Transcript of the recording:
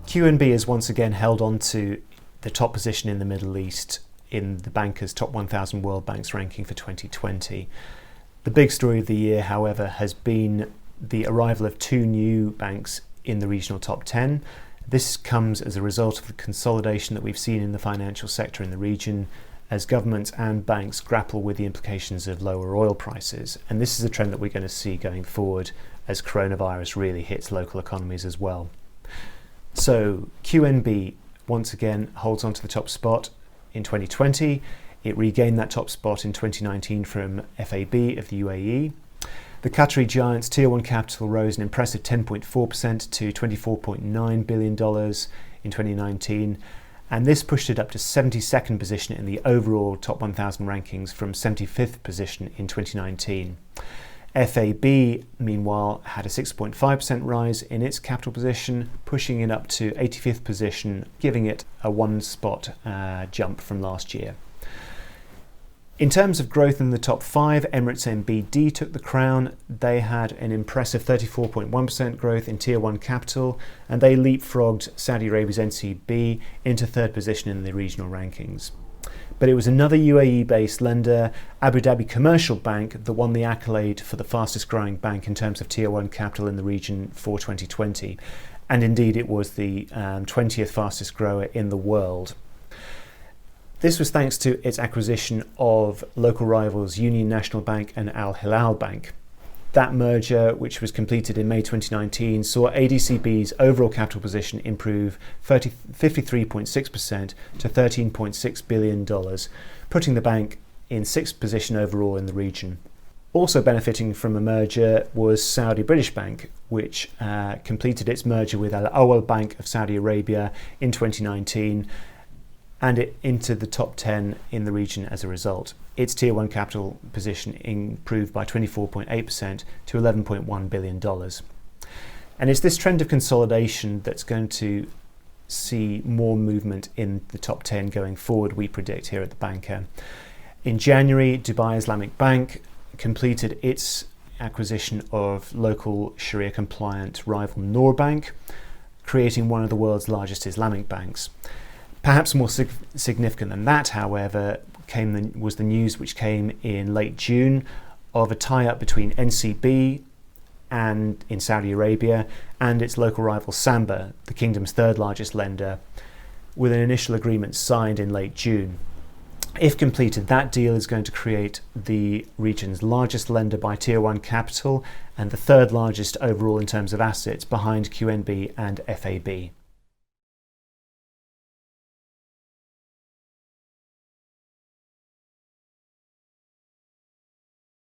QNB has once again held on to the top position in the Middle East in the Banker's Top 1000 World Banks ranking for 2020. The big story of the year, however, has been the arrival of two new banks in the regional top 10. This comes as a result of the consolidation that we've seen in the financial sector in the region as governments and banks grapple with the implications of lower oil prices. And this is a trend that we're going to see going forward as coronavirus really hits local economies as well. So QNB once again holds on to the top spot in 2020. It regained that top spot in 2019 from FAB of the UAE. The Qatari giant's Tier 1 capital rose an impressive 10.4% to $24.9 billion in 2019, and this pushed it up to 72nd position in the overall Top 1000 rankings from 75th position in 2019. FAB, meanwhile, had a 6.5% rise in its capital position, pushing it up to 85th position, giving it a one-spot jump from last year. In terms of growth in the top five, Emirates Nbd took the crown. They had an impressive 34.1% growth in Tier 1 capital, and they leapfrogged Saudi Arabia's NCB into third position in the regional rankings. But it was another UAE-based lender, Abu Dhabi Commercial Bank, that won the accolade for the fastest growing bank in terms of Tier 1 capital in the region for 2020. And indeed, it was the 20th fastest grower in the world. This was thanks to its acquisition of local rivals Union National Bank and Al Hilal Bank. That merger, which was completed in May 2019, saw ADCB's overall capital position improve 53.6% to $13.6 billion, putting the bank in sixth position overall in the region. Also benefiting from a merger was Saudi British Bank, which completed its merger with Al Awal Bank of Saudi Arabia in 2019, and it into the top 10 in the region as a result. Its Tier 1 capital position improved by 24.8% to $11.1 billion. And it's this trend of consolidation that's going to see more movement in the top 10 going forward, we predict here at the Banker. In January, Dubai Islamic Bank completed its acquisition of local Sharia-compliant rival Noor Bank, creating one of the world's largest Islamic banks. Perhaps more significant than that, however, was the news which came in late June of a tie-up between NCB and in Saudi Arabia and its local rival Samba, the kingdom's third largest lender, with an initial agreement signed in late June. If completed, that deal is going to create the region's largest lender by Tier 1 capital and the third largest overall in terms of assets behind QNB and FAB.